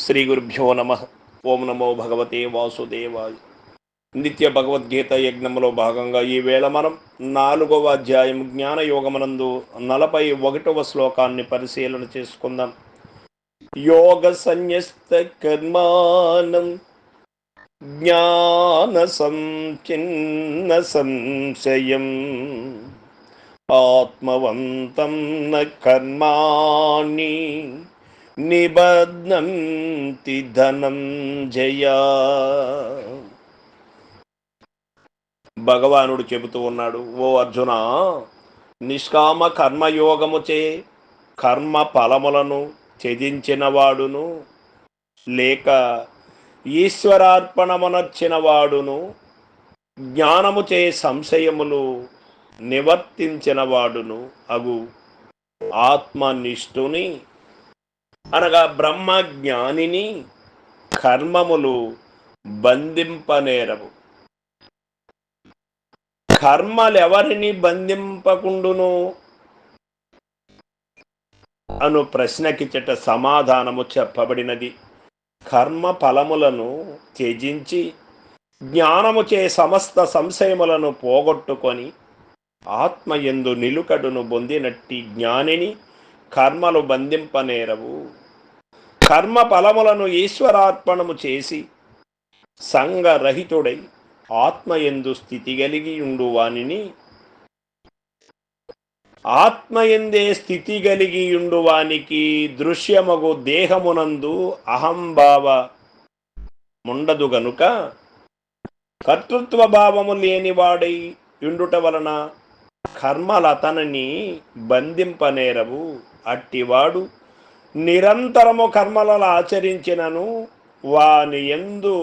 శ్రీ గురుభ్యో నమ. ఓం నమో భగవతే వాసుదేవాయ. నిత్య భగవద్గీత యజ్ఞంలో భాగంగా ఈవేళ మనం 4వ అధ్యాయం జ్ఞానయోగమనందు 41వ శ్లోకాన్ని పరిశీలన చేసుకుందాం. యోగ సన్యస్త కర్మానం జ్ఞాన సంచిన్న సంశయం ఆత్మవంతం న కర్మాణి నిబధ్నంతి ధనంజయ. భగవానుడు చెబుతూ ఉన్నాడు, ఓ అర్జున, నిష్కామ కర్మయోగముచే కర్మ ఫలములను త్యజించిన వాడును లేక ఈశ్వరార్పణమునర్చిన వాడును జ్ఞానముచే సంశయములు నివర్తించిన వాడును అగు ఆత్మనిష్ఠుని అనగా బ్రహ్మజ్ఞానిని కర్మములు బంధింపనేరవు. కర్మలెవరిని బంధింపకుండును అను ప్రశ్నకిచ్చట సమాధానము చెప్పబడినది. కర్మ ఫలములను త్యజించి జ్ఞానముచే సమస్త సంశయములను పోగొట్టుకొని ఆత్మయందు నిలుకడును పొందినట్టి జ్ఞానిని కర్మలు బంధింపనేరవు. కర్మ ఫలములను ఈశ్వరార్పణము చేసి సంగరహితుడై ఆత్మయందు స్థితి కలిగి ఉండు వానిని, ఆత్మయందే స్థితి కలిగి ఉండు వానికి దృశ్యమగు దేహమునందు అహంభావ ఉండదు గనుక కర్తృత్వ భావము లేనివాడై ఉండుట వలన కర్మలతనని బంధింపనేరవు. అట్టివాడు నిరంతరము కర్మలను ఆచరించినను వాని యందు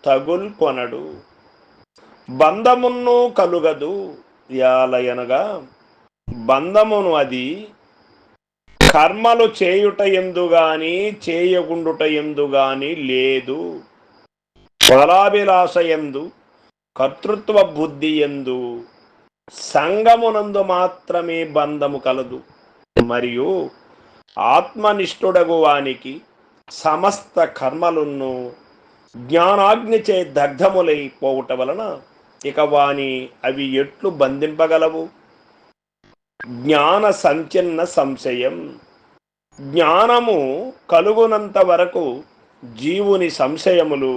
తగుల్కొనడు, బంధమును కలుగదు. యాలయనగా బంధమును అది కర్మలు చేయుట ఎందు గాని చేయకుండుట ఎందు గాని లేదు. ఫలాభిలాష ఎందు, కర్తృత్వ బుద్ధి ఎందు, సంగమునందు మాత్రమే బంధము కలదు. మరియు ఆత్మనిష్ఠుడగు వానికి సమస్త కర్మలను జ్ఞానాగ్నిచే దగ్ధములైపోవుట వలన ఇక వాని అవి ఎట్లు బంధింపగలవు? జ్ఞాన సంచిన్న సంశయం. జ్ఞానము కలుగునంత వరకు జీవుని సంశయములు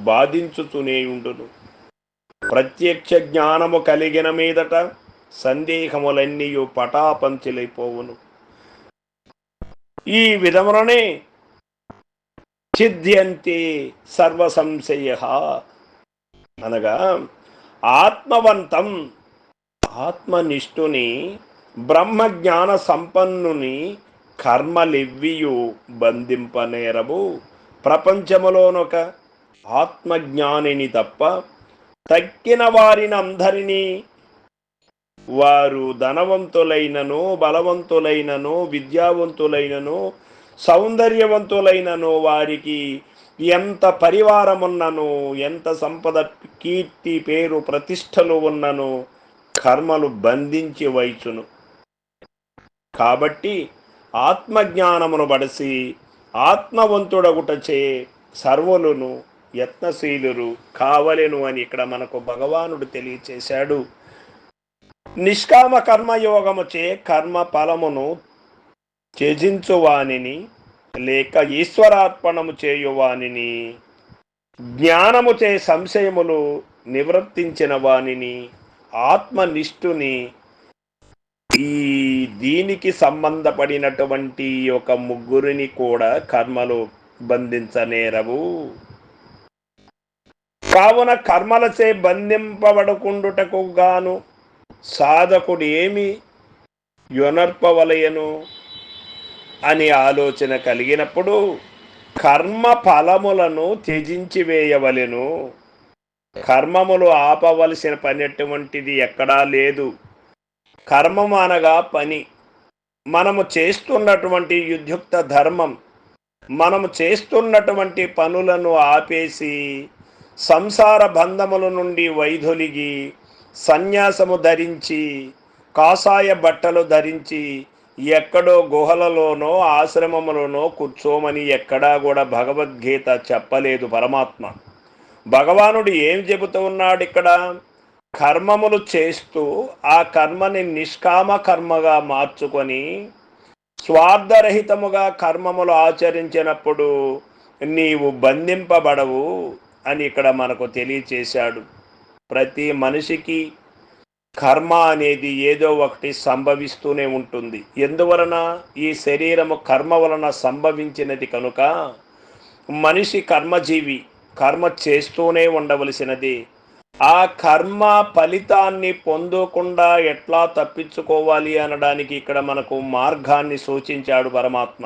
బాధించుతూనే ఉండును. ప్రత్యక్ష జ్ఞానము కలిగిన మీదట సందేహములన్నీ పటాపంచలైపోవును. ఈ విధముననే ఛిద్యంతే సర్వ సంశయ అనగా ఆత్మవంతం ఆత్మనిష్ఠుని బ్రహ్మజ్ఞాన సంపన్నుని కర్మలెవ్వియు బంధింపనేరవు. ప్రపంచములోనొక ఆత్మజ్ఞానిని తప్ప తక్కిన వారినందరినీ, వారు ధనవంతులైనను, బలవంతులైనను, విద్యావంతులైనను, సౌందర్యవంతులైనను, వారికి ఎంత పరివారమున్నను, ఎంత సంపద, కీర్తి, పేరు, ప్రతిష్టలు ఉన్నను కర్మలు బంధించి వైచును. కాబట్టి ఆత్మజ్ఞానమును బడసి ఆత్మవంతుడగుటచే సర్వులను యత్నశీలురు కావలెను అని ఇక్కడ మనకు భగవానుడు తెలియచేశాడు. నిష్కామ కర్మయోగముచే కర్మ ఫలమును త్యజించువానిని లేక ఈశ్వరార్పణము చేయువానిని, జ్ఞానముచే సంశయములు నివర్తించిన వానిని, ఆత్మనిష్ఠుని, ఈ దీనికి సంబంధపడినటువంటి ఒక ముగ్గురిని కూడా కర్మలు బంధించనేరవు. కావున కర్మలచే బంధింపబడకుండుటకు గాను సాధకుడు ఏమి యొనర్పవలయను అని ఆలోచన కలిగినప్పుడు కర్మ ఫలములను త్యజించి వేయవలెను. కర్మములు ఆపవలసిన పని అటువంటిది ఎక్కడా లేదు. కర్మము అనగా పని. మనము చేస్తున్నటువంటి యుద్ధయుక్త ధర్మం, మనము చేస్తున్నటువంటి పనులను ఆపేసి సంసార బంధముల నుండి వైదొలిగి సన్యాసము ధరించి, కాషాయ బట్టలు ధరించి ఎక్కడో గుహలలోనో ఆశ్రమములోనో కూర్చోమని ఎక్కడా కూడా భగవద్గీత చెప్పలేదు పరమాత్మ. భగవానుడు ఏం చెబుతూ ఉన్నాడు ఇక్కడ? కర్మములు చేస్తూ ఆ కర్మని నిష్కామ కర్మగా మార్చుకొని స్వార్థరహితముగా కర్మములు ఆచరించినప్పుడు నీవు బంధింపబడవు అని ఇక్కడ మనకు తెలియచేశాడు. ప్రతి మనిషికి కర్మ అనేది ఏదో ఒకటి సంభవిస్తూనే ఉంటుంది. ఎందువలన? ఈ శరీరము కర్మ వలన సంభవించినది కనుక మనిషి కర్మజీవి, కర్మ చేస్తూనే ఉండవలసినది. ఆ కర్మ ఫలితాన్ని పొందకుండా ఎట్లా తప్పించుకోవాలి అనడానికి ఇక్కడ మనకు మార్గాన్ని సూచించాడు పరమాత్మ.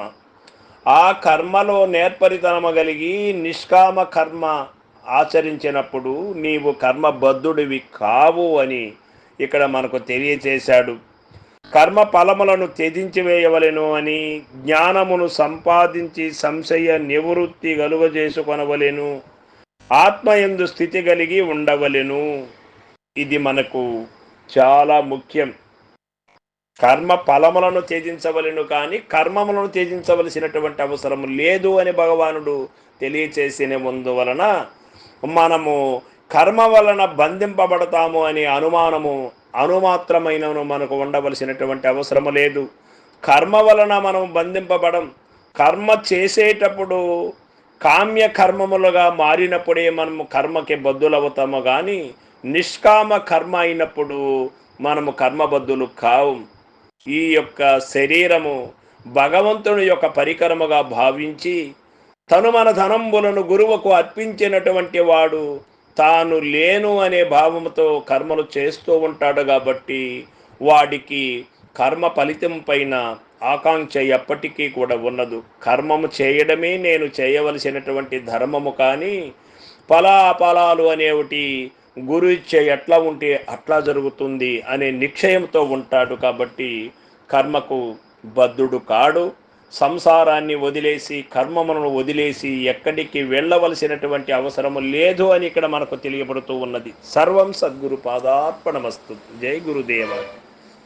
ఆ కర్మలో నేర్పరితనము కలిగి నిష్కామ కర్మ ఆచరించినప్పుడు నీవు కర్మబద్ధుడివి కావు అని ఇక్కడ మనకు తెలియచేశాడు. కర్మ ఫలములను త్యజించి వేయవలెను అని, జ్ఞానమును సంపాదించి సంశయ నివృత్తి కలుగజేసుకొనవలెను, ఆత్మయందు స్థితి కలిగి ఉండవలెను. ఇది మనకు చాలా ముఖ్యం. కర్మ ఫలములను త్యజించవలెను కానీ కర్మములను త్యజించవలసినటువంటి అవసరం లేదు అని భగవానుడు తెలియచేసిన ముందువలన మనము కర్మ వలన బంధింపబడతాము అనే అనుమాత్రమైనను మనకు ఉండవలసినటువంటి అవసరము లేదు. కర్మ వలన మనం బంధింపబడం. కర్మ చేసేటప్పుడు కామ్య కర్మములుగా మారినప్పుడే మనము కర్మకి బద్ధులవుతాము కానీ నిష్కామ కర్మ అయినప్పుడు మనము కర్మబద్ధులు కావు. ఈ యొక్క శరీరము భగవంతుని యొక్క పరికరముగా భావించి తను మన ధనంబులను గురువుకు అర్పించినటువంటి వాడు తాను లేను అనే భావముతో కర్మలు చేస్తూ ఉంటాడు. కాబట్టి వాడికి కర్మ ఫలితం పైన ఆకాంక్ష ఎప్పటికీ కూడా ఉండదు. కర్మము చేయడమే నేను చేయవలసినటువంటి ధర్మము కానీ ఫలాఫలాలు అనేవి గురు ఇచ్చే ఎట్లా ఉంటే అట్లా జరుగుతుంది అనే నిశ్చయంతో ఉంటాడు. కాబట్టి కర్మకు బద్ధుడు కాడు. సంసారాన్ని వదిలేసి కర్మములను వదిలేసి ఎక్కడికి వెళ్ళవలసినటువంటి అవసరము లేదు అని ఇక్కడ మనకు తెలియబడుతూ ఉన్నది. సర్వం సద్గురు పాదార్పణమస్తు. జై గురుదేవ.